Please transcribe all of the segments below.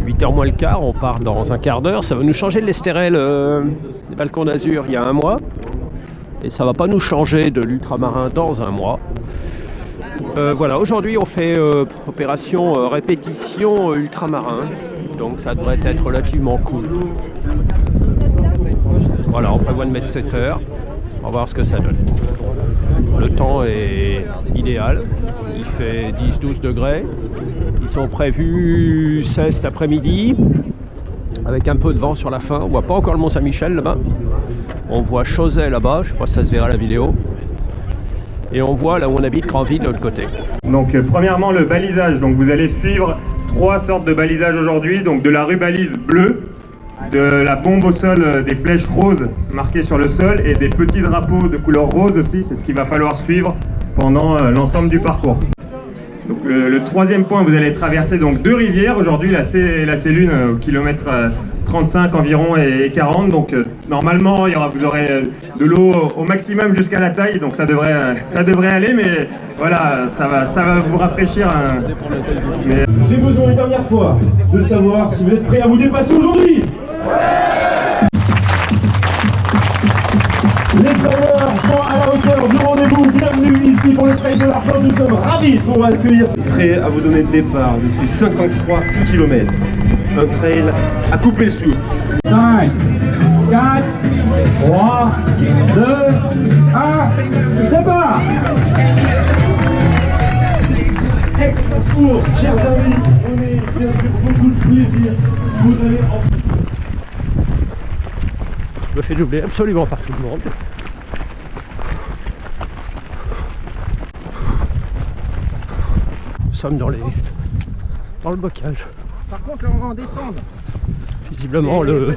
8h moins le quart, on part dans un quart d'heure. Ça va nous changer de l'Estérel des Balkans d'Azur il y a un mois. Et ça va pas nous changer de l'ultramarin dans un mois. Voilà, aujourd'hui on fait opération répétition ultramarin. Donc ça devrait être relativement cool. Voilà, on prévoit de mettre 7 heures. On va voir ce que ça donne. Le temps est idéal. Il fait 10-12 degrés. Ils sont prévus 16 cet après-midi. Avec un peu de vent sur la fin. On voit pas encore le Mont-Saint-Michel là-bas. On voit Chauzet là-bas. Je sais pas si ça se verra à la vidéo. Et on voit là où on habite Granville de l'autre côté. Donc premièrement le balisage. Donc vous allez suivre 3 sortes de balisage aujourd'hui. Donc de la rubalise bleue, de la bombe au sol, des flèches roses marquées sur le sol et des petits drapeaux de couleur rose aussi. C'est ce qu'il va falloir suivre pendant l'ensemble du parcours. Donc le troisième point, vous allez traverser donc 2 rivières. Aujourd'hui la Célune au kilomètre 35 environ et 40. Donc normalement vous aurez de l'eau au maximum jusqu'à la taille. Donc ça devrait aller, mais voilà, ça va vous rafraîchir. J'ai besoin une dernière fois de savoir si vous êtes prêts à vous dépasser aujourd'hui. Les coureurs sont à la hauteur du rendez-vous. Bienvenue ici pour le trail de l'Argent. Nous sommes ravis pour accueillir. Prêts à vous donner le départ de ces 53 km. Un trail à couper le souffle. 5, 4, 3, 2, 1, départ. Extra course, chers amis. On est bien sûr beaucoup de plaisir. Vous allez en... Je me fais doubler absolument par tout le monde. Nous sommes dans le bocage. Par contre, là, on va en descendre. Visiblement, le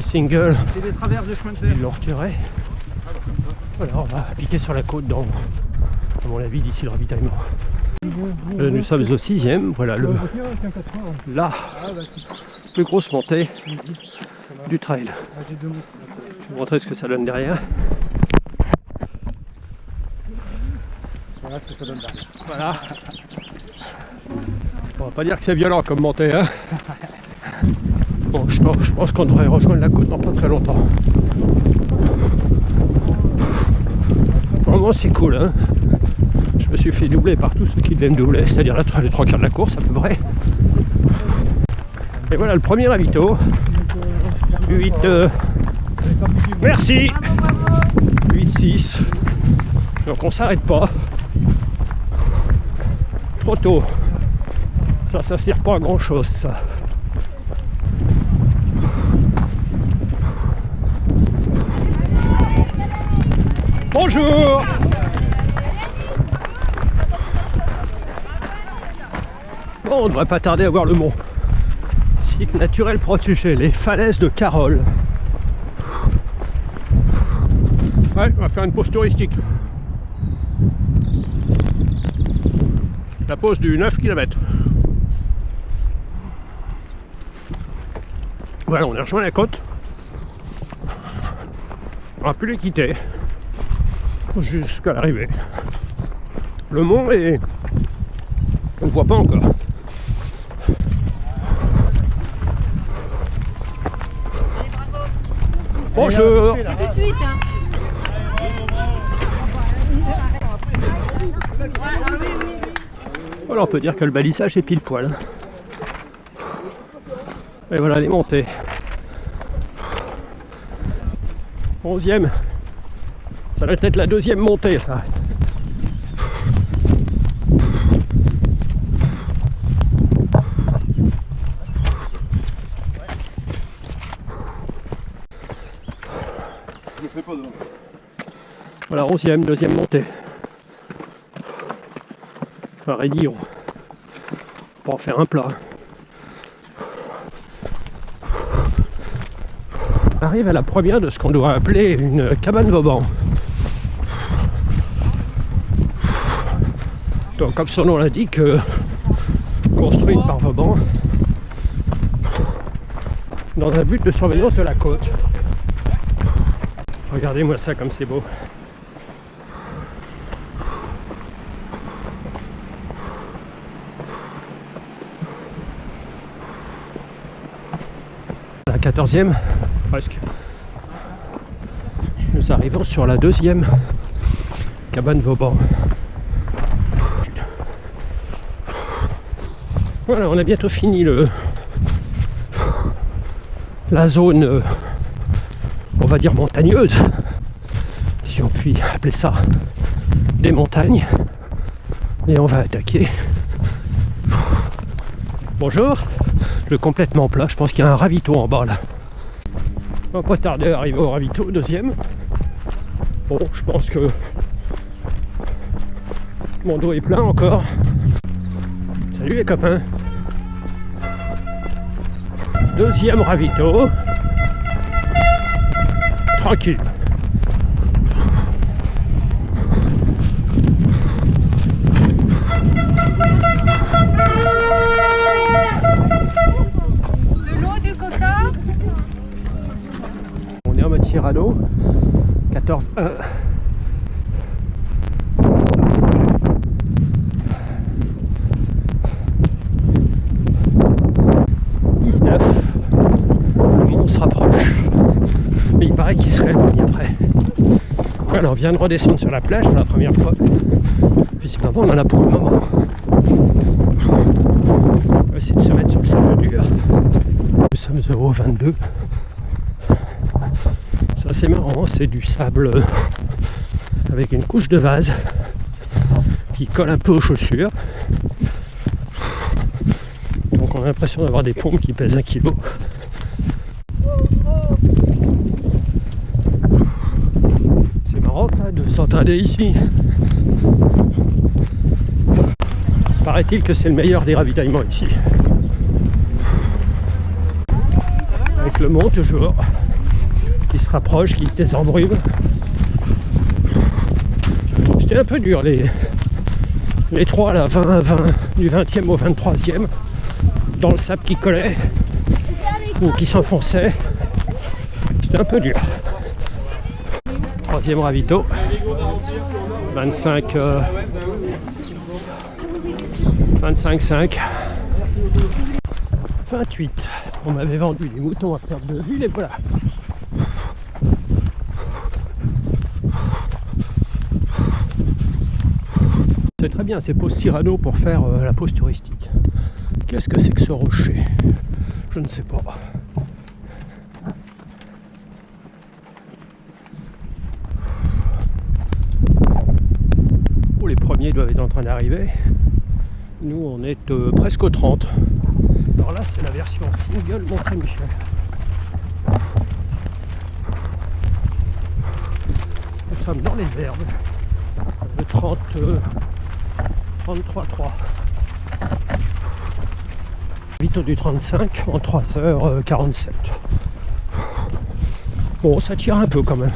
single, c'est des traverses de chemin de fer. ils l'ont retiré. Voilà, on va piquer sur la côte dans, à mon avis, d'ici le ravitaillement. Nous sommes au 6e. Voilà la plus grosse montée du trail. Je vais vous montrer ce que ça donne derrière. Voilà ce que ça donne derrière. Voilà. On va pas dire que c'est violent comme montée, hein. Bon, je pense qu'on devrait rejoindre la côte dans pas très longtemps. Pour le moment, c'est cool, hein. Je me suis fait doubler par tous ceux qui devaient me doubler, c'est-à-dire les 3 quarts de la course à peu près. Et voilà le premier ravito. 8, merci. 8-6. Donc on s'arrête pas. Trop tôt. Ça sert pas à grand chose ça. Bonjour. Bon, on devrait pas tarder à voir le mont. Site naturel protégé, les falaises de Carole. Ouais, on va faire une pause touristique. La pause du 9 km. Voilà, on a rejoint la côte. On va plus les quitter jusqu'à l'arrivée. Le mont est... on ne voit pas encore. Bonjour. Tout de suite, hein. Voilà, on peut dire que le balisage est pile poil. Et voilà les montées. 11e. Ça va être la 2e montée, ça. Voilà, 11e, 2e montée. Enfin, raidillon. On va en faire un plat. On arrive à la première de ce qu'on doit appeler une cabane Vauban. Donc, comme son nom l'indique, construite par Vauban dans un but de surveillance de la côte. Regardez-moi ça comme c'est beau. 14e, presque. Nous arrivons sur la 2e cabane Vauban. Voilà, on a bientôt fini la zone, on va dire montagneuse, si on peut appeler ça des montagnes. Et on va attaquer. Bonjour, le complètement plat, je pense qu'il y a un ravito en bas là. On va pas tarder à arriver au ravito, 2e. Bon, je pense que mon dos est plein encore. Salut les copains. 2e ravito. Tranquille. Cyrano, 14-1. 19. Le mont se rapproche. Mais il paraît qu'il serait éloigné après. Voilà, on vient de redescendre sur la plage pour la première fois. Visiblement, on en a pour le moment. On va essayer de se mettre sur le sable dur. Nous sommes au 22. C'est assez marrant, c'est du sable avec une couche de vase qui colle un peu aux chaussures. Donc on a l'impression d'avoir des pompes qui pèsent 1 kg. C'est marrant ça de s'entraîner ici. Paraît-il que c'est le meilleur des ravitaillements ici. Avec le mont toujours qui se rapproche, qui se désembrume. C'était un peu dur les 3 là, 20, du 20e au 23e, dans le sable qui collait ou qui s'enfonçait. C'était un peu dur. 3e ravito, 25,5. 28. On m'avait vendu des moutons à perte de vue, les voilà. C'est très bien, c'est pause Cyrano pour faire la pause touristique. Qu'est-ce que c'est que ce rocher? Je ne sais pas. Oh, les premiers doivent être en train d'arriver. Nous, on est presque au 30. Alors là, c'est la version single Mont-Saint-Michel. Nous sommes dans les herbes. Le 33,3. Vito du 35 en 3h47. Bon, ça tire un peu quand même.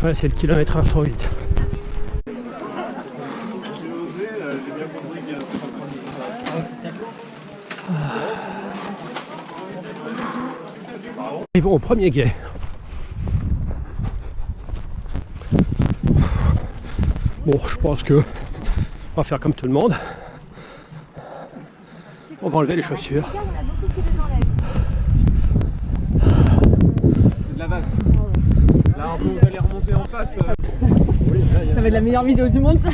Ouais, c'est le kilomètre trop vite. Ils vont au premier guet. Bon, je pense que on va faire comme tout le monde. On va enlever les chaussures. La vague. Là, vous allez remonter en face. Ça va être la meilleure vidéo du monde, ça.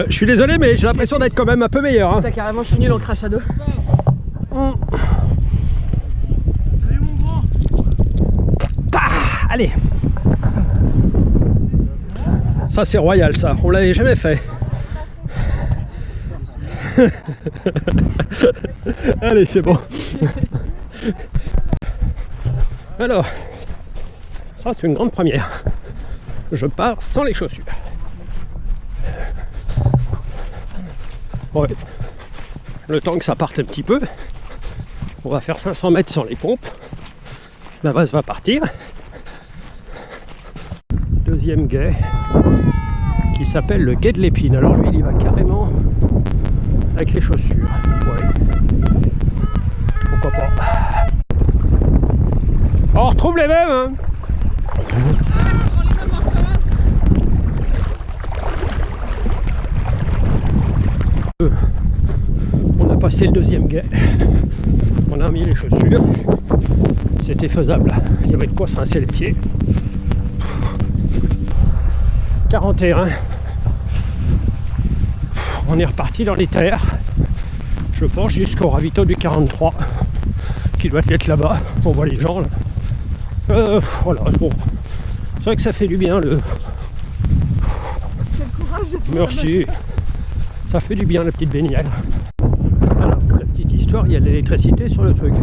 Je suis désolé, mais j'ai l'impression d'être quand même un peu meilleur. Hein. T'as carrément, je suis nul en crash à dos. Allez. Ça c'est royal ça, on l'avait jamais fait. Allez, c'est bon. Alors, ça c'est une grande première. Je pars sans les chaussures. Ouais. Le temps que ça parte un petit peu, on va faire 500 mètres sans les pompes. La vase va partir. Deuxième guet qui s'appelle le guet de l'épine. Alors lui il y va carrément avec les chaussures. Ouais. Pourquoi pas. On retrouve les mêmes hein. passé le deuxième guet. On a mis les chaussures. C'était faisable. Il y avait de quoi se rincer les pieds. 41. On est reparti dans les terres. Je pense jusqu'au ravito du 43 qui doit être là-bas. On voit les gens là. Voilà, bon. C'est vrai que ça fait du bien le... Merci. Ça fait du bien la petite baignade. Alors pour la petite histoire, il y a de l'électricité sur le truc.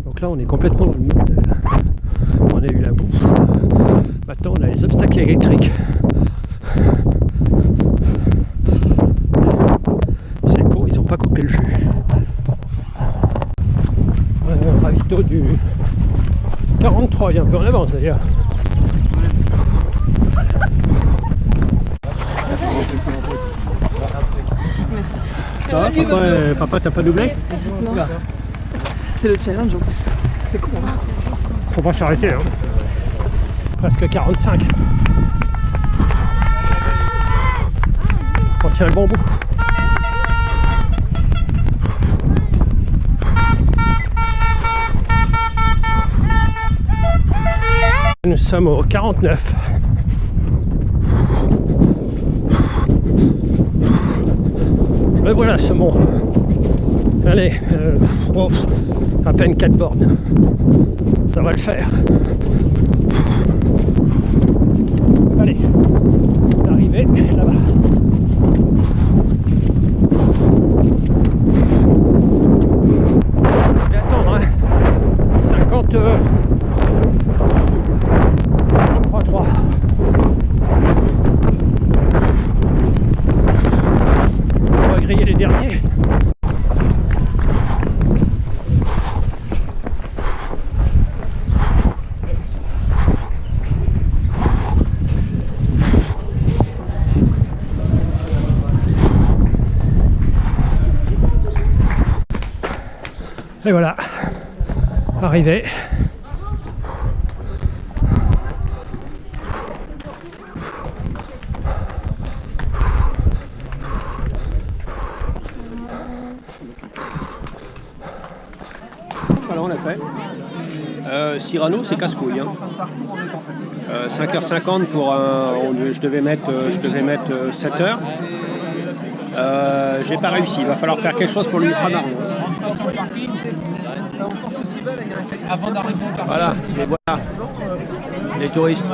Donc là on est complètement dans le mode. On a eu la boue. Maintenant on a les obstacles électriques. C'est con, ils n'ont pas coupé le jus. Ravito du 43, il est un peu en avance d'ailleurs. Ça va, papa t'as pas doublé? Non. C'est le challenge en plus. C'est con. Hein. Faut pas s'arrêter, hein. Presque 45. On tient le bon bout. Nous sommes au 49. Et voilà ce mont. Allez, à peine 4 bornes. Ça va le faire. Allez, l'arrivée est là-bas. Je vais attendre, hein. 53,3. On va griller les derniers. Et voilà, arrivé. Voilà, on l'a fait. Cyrano, c'est casse-couille. Hein. 5h50 pour un. Je devais mettre 7h. J'ai pas réussi. Il va falloir faire quelque chose pour l'ultramarin. Voilà, et voilà les touristes.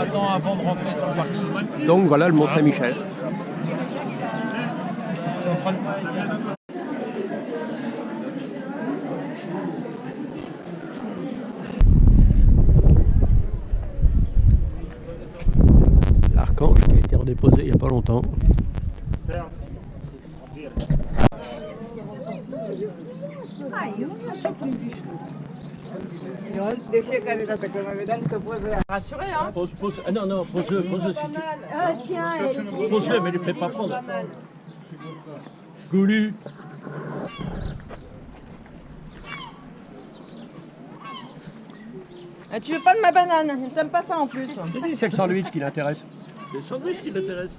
Donc voilà le Mont Saint-Michel. L'Archange qui a été redéposé il n'y a pas longtemps. Rassuré, hein. Pose, ah non, pose-le si tu... Ah tiens, elle... Pose-le, mais ne le fais pas prendre. Goulu. Ah, tu veux pas de ma banane? T'aimes pas ça en plus? Je te dis, c'est le sandwich qui l'intéresse. C'est le sandwich qui l'intéresse.